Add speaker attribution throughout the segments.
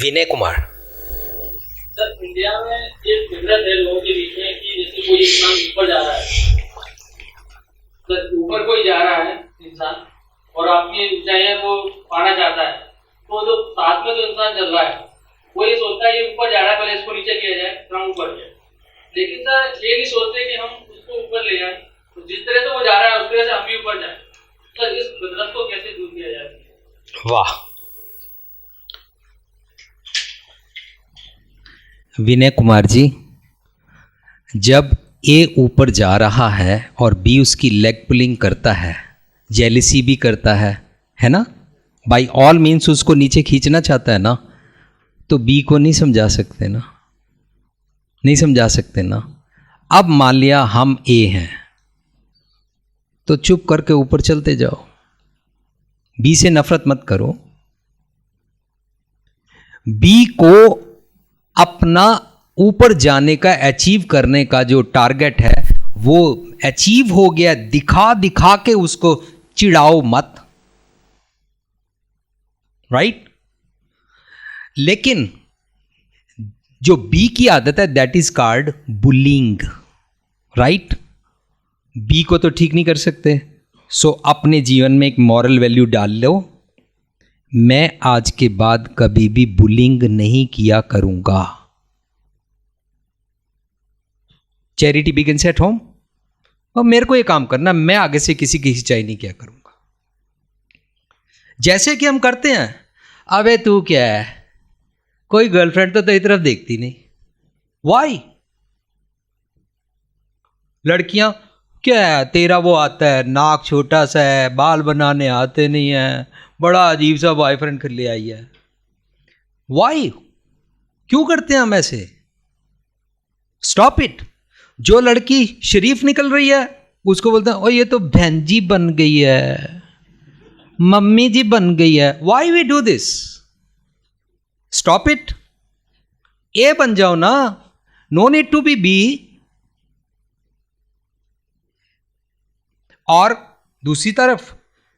Speaker 1: Vinay Kumar.
Speaker 2: Sir, India में एक फितरत है लोगों के बीच में कि जैसे कोई इंसान ऊपर जा रहा है, सर ऊपर कोई जा रहा है इंसान और अपनी ऊंचाइयां वो पाना चाहता है, तो जो साथ में जो इंसान चल रहा है वो ये सोचता है ये ऊपर जा रहा है, पहले इसको नीचे किया जाए फिर हम ऊपर जाए। लेकिन सर ये नहीं सोचते कि हम उसको ऊपर ले जाए, तो जिस तरह से वो जा रहा है उस तरह से हम भी ऊपर जाए। सर इस फितरत को कैसे दूर किया जाए?
Speaker 1: वाह, विनय कुमार जी, जब ए ऊपर जा रहा है और बी उसकी लेग पुलिंग करता है, जेलिसी भी करता है ना, बाय ऑल मीन्स उसको नीचे खींचना चाहता है ना, तो बी को नहीं समझा सकते ना, नहीं समझा सकते ना। अब मान लिया हम ए हैं तो चुप करके ऊपर चलते जाओ, बी से नफरत मत करो। बी को अपना ऊपर जाने का, अचीव करने का जो टारगेट है वो अचीव हो गया, दिखा दिखा के उसको चिढ़ाओ मत, राइट। लेकिन जो बी की आदत है that is called bullying, right. B को तो ठीक नहीं कर सकते, सो अपने जीवन में एक मॉरल वैल्यू डाल लो, मैं आज के बाद कभी भी बुलिंग नहीं किया करूंगा। Charity begins at home. और मेरे को ये काम करना, मैं आगे से किसी की खिंचाई नहीं किया करूंगा। जैसे कि हम करते हैं, अबे तू क्या है, कोई गर्लफ्रेंड तो तेरी तरफ देखती नहीं, वाई। लड़कियां क्या है, तेरा वो आता है, नाक छोटा सा है, बाल बनाने आते नहीं है, बड़ा अजीब सा बॉयफ्रेंड कर ले आई है, वाई। क्यों करते हैं हम ऐसे? Stop it. जो लड़की शरीफ निकल रही है उसको बोलते हैं ओ ये तो बहन जी बन गई है, मम्मी जी बन गई है। Why we do this? Stop it. ए बन जाओ ना, no need to be be. और दूसरी तरफ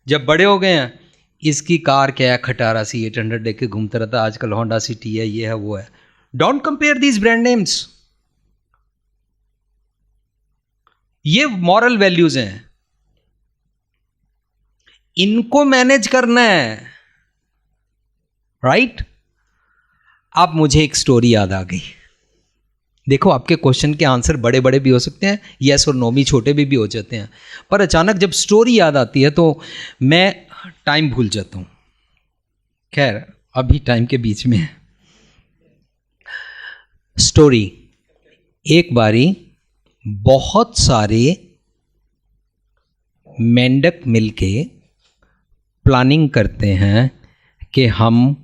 Speaker 1: जब बड़े हो गए हैं, इसकी कार क्या है, खटारा सी 800 लेके घूमता रहता, आजकल होंडा सिटी है, ये है वो है। Don't compare these brand names. ये मॉरल वैल्यूज हैं, इनको मैनेज करना है, राइट। अब मुझे एक स्टोरी याद आ गई। देखो, आपके क्वेश्चन के आंसर बड़े बड़े भी हो सकते हैं, यस और नो भी छोटे भी हो जाते हैं, पर अचानक जब स्टोरी याद आती है तो मैं टाइम भूल जाता हूं। खैर, अभी टाइम के बीच में है। स्टोरी, एक बारी बहुत सारे मेंढक मिलके प्लानिंग करते हैं कि हम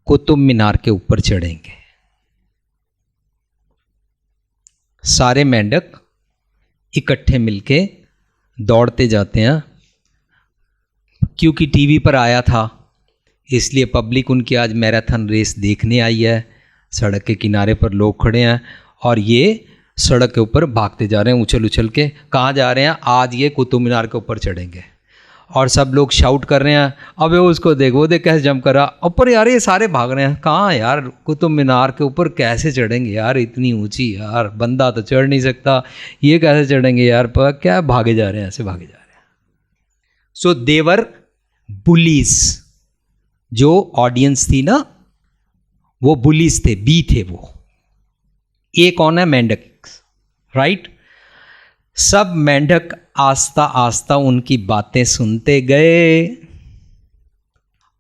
Speaker 1: कुतुब मीनार के ऊपर चढ़ेंगे। सारे मेंढक इकट्ठे मिलके दौड़ते जाते हैं, क्योंकि टीवी पर आया था इसलिए पब्लिक उनकी आज मैराथन रेस देखने आई है। सड़क के किनारे पर लोग खड़े हैं और ये सड़क के ऊपर भागते जा रहे हैं उछल उछल के। कहाँ जा रहे हैं? आज ये कुतुब मीनार के ऊपर चढ़ेंगे। और सब लोग शाउट कर रहे हैं, अबे उसको देख, वो देख कैसे जंप कर रहा ऊपर। यार ये सारे भाग रहे हैं, कहाँ यार कुतुब मीनार के ऊपर कैसे चढ़ेंगे यार, इतनी ऊंची, यार बंदा तो चढ़ नहीं सकता, ये कैसे चढ़ेंगे यार, पर क्या भागे जा रहे हैं, ऐसे भागे जा रहे हैं। सो देवर बुलीज, जो ऑडियंस थी ना वो बुलीज थे, बी थे वो। ए कौन है? मेंढक, राइट। सब मेंढक आस्ता आस्ता उनकी बातें सुनते गए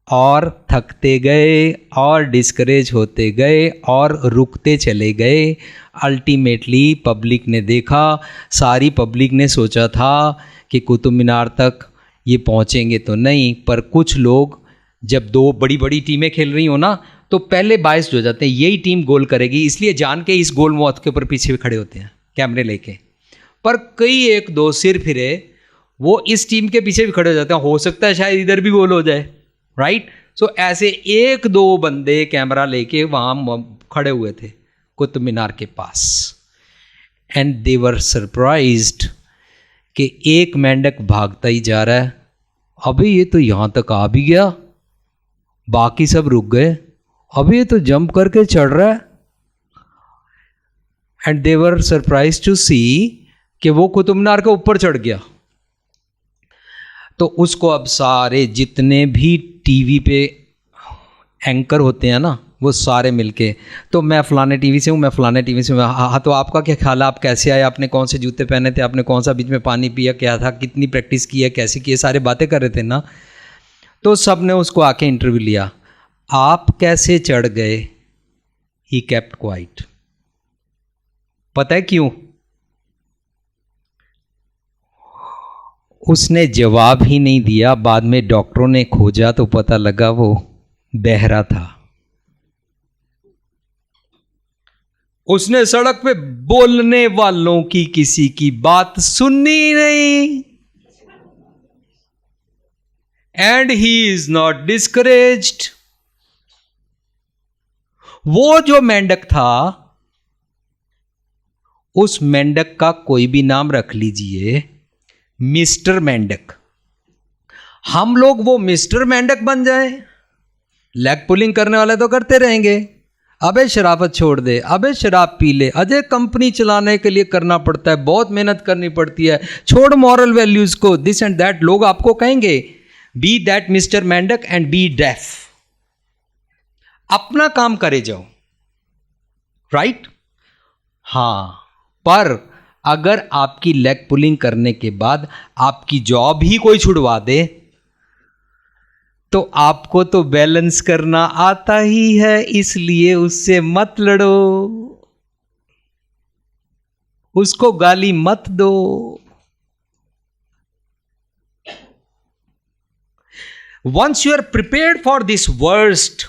Speaker 1: और थकते गए और डिस्करेज होते गए और रुकते चले गए। अल्टीमेटली पब्लिक ने देखा, सारी पब्लिक ने सोचा था कि कुतुब मीनार तक ये पहुंचेंगे तो नहीं, पर कुछ लोग जब दो बड़ी बड़ी टीमें खेल रही हो ना तो पहले बायस्ड हो जाते हैं, यही टीम गोल करेगी, इसलिए जान के इस गोल मौत के ऊपर पीछे खड़े होते हैं कैमरे लेके। पर कई एक दो सिर फिरे, वो इस टीम के पीछे भी खड़े हो जाते हैं, हो सकता है शायद इधर भी गोल हो जाए, राइट। सो ऐसे एक दो बंदे कैमरा लेके वहाँ खड़े हुए थे कुतुब मीनार के पास, एंड दे वर सरप्राइज्ड कि एक मेंढक भागता ही जा रहा है, अबे ये तो यहाँ तक आ भी गया, बाकी सब रुक गए, अब ये तो जंप करके चढ़ रहा है। And they were surprise to see कि वो कुतुब मीनार के ऊपर चढ़ गया। तो उसको अब सारे जितने भी टीवी पे एंकर होते हैं ना, वो सारे मिलके, तो मैं फलाने टीवी से हूँ, मैं फलाने टीवी से हूँ, हाँ तो आपका क्या ख्याल है, आप कैसे आए, आपने कौन से जूते पहने थे, आपने कौन सा बीच में पानी पिया, क्या था, कितनी प्रैक्टिस की है, कैसे की है, सारे बातें कर रहे थे ना। तो सब ने उसको आके इंटरव्यू लिया, आप कैसे चढ़ गए। He kept quite. पता है क्यों? उसने जवाब ही नहीं दिया। बाद में डॉक्टरों ने खोजा तो पता लगा वो बहरा था। उसने सड़क पे बोलने वालों की किसी की बात सुननी नहीं। And he is not discouraged. वो जो मेंढक था, उस मेंढक का कोई भी नाम रख लीजिए, मिस्टर मेंढक। हम लोग वो मिस्टर मेंढक बन जाए, लेग पुलिंग करने वाले तो करते रहेंगे, अबे शराबत छोड़ दे, अबे शराब पी ले, अजय कंपनी चलाने के लिए करना पड़ता है, बहुत मेहनत करनी पड़ती है, छोड़ मॉरल वैल्यूज को, दिस एंड दैट। लोग आपको कहेंगे बी दैट मिस्टर मेंढक एंड बी डेफ। अपना काम करे जाओ, राइट? हां, पर अगर आपकी लेग पुलिंग करने के बाद आपकी जॉब ही कोई छुड़वा दे, तो आपको तो बैलेंस करना आता ही है, इसलिए उससे मत लड़ो, उसको गाली मत दो। Once you are prepared for this worst,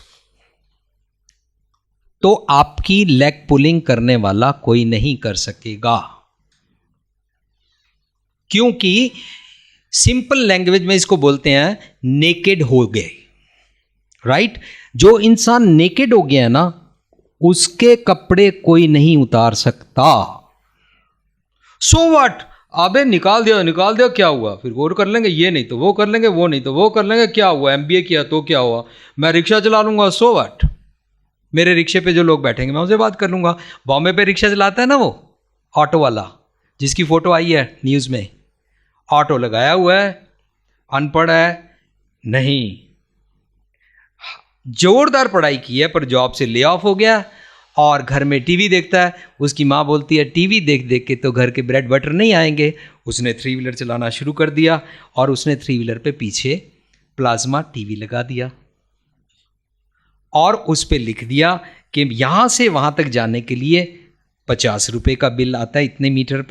Speaker 1: तो आपकी लेग पुलिंग करने वाला कोई नहीं कर सकेगा। क्योंकि सिंपल लैंग्वेज में इसको बोलते हैं नेकेड हो गए, राइट? जो इंसान नेकेड हो गया है ना, उसके कपड़े कोई नहीं उतार सकता। सो व्हाट, अबे निकाल दिया क्या हुआ, फिर गौर कर लेंगे, ये नहीं तो वो कर लेंगे, वो नहीं तो वो कर लेंगे, क्या हुआ, MBA किया तो क्या हुआ, मैं रिक्शा चला लूंगा, सो व्हाट, मेरे रिक्शे पे जो लोग बैठेंगे मैं उनसे बात कर लूंगा। बॉम्बे पे रिक्शा चलाता है ना वो ऑटो वाला, जिसकी फोटो आई है न्यूज में, ऑटो लगाया हुआ है, अनपढ़ है नहीं, जोरदार पढ़ाई की है, पर जॉब से ले ऑफ हो गया और घर में टीवी देखता है। उसकी माँ बोलती है टीवी देख देख के तो घर के ब्रेड बटर नहीं आएंगे। उसने 3 व्हीलर चलाना शुरू कर दिया और उसने 3 व्हीलर पे पीछे प्लाज्मा टीवी लगा दिया और उस पे लिख दिया कि यहाँ से वहाँ तक जाने के लिए 50 रुपये का बिल आता है इतने मीटर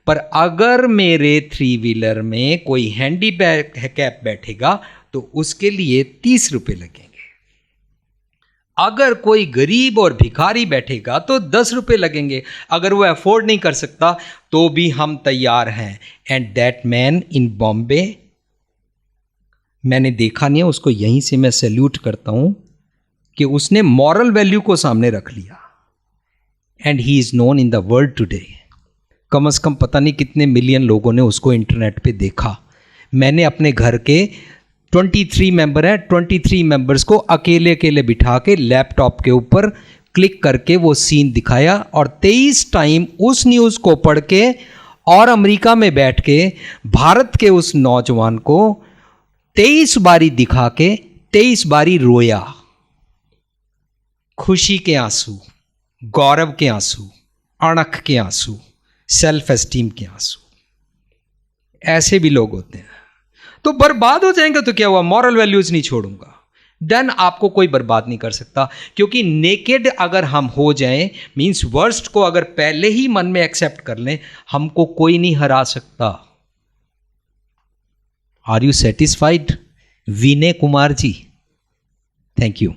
Speaker 1: पर अगर मेरे 3 व्हीलर में कोई हैंडीकैप बैठेगा तो उसके लिए 30 रुपये लगेंगे, अगर कोई गरीब और भिखारी बैठेगा तो 10 रुपये लगेंगे, अगर वो अफोर्ड नहीं कर सकता तो भी हम तैयार हैं। And that man in Bombay, मैंने देखा नहीं है उसको, यहीं से मैं सैल्यूट करता हूं कि उसने मॉरल वैल्यू को सामने रख लिया। And he is known in the world today. कम से कम पता नहीं कितने मिलियन लोगों ने उसको इंटरनेट पे देखा। मैंने अपने घर के 23 मेंबर हैं, 23 मेंबर्स को अकेले अकेले बिठा के लैपटॉप के ऊपर क्लिक करके वो सीन दिखाया और 23 टाइम उस न्यूज़ को पढ़ के और अमेरिका में बैठ के भारत के उस नौजवान को 23 बारी दिखा के 23 बारी रोया। खुशी के आंसू, गौरव के आंसू, अणख के आंसू, सेल्फ एस्टीम के आंसू। ऐसे भी लोग होते हैं। तो बर्बाद हो जाएंगे तो क्या हुआ, मॉरल वैल्यूज नहीं छोड़ूंगा, देन आपको कोई बर्बाद नहीं कर सकता। क्योंकि नेकेड अगर हम हो जाएं, मींस वर्स्ट को अगर पहले ही मन में एक्सेप्ट कर लें, हमको कोई नहीं हरा सकता। Are you satisfied Vinay Kumar ji? Thank you.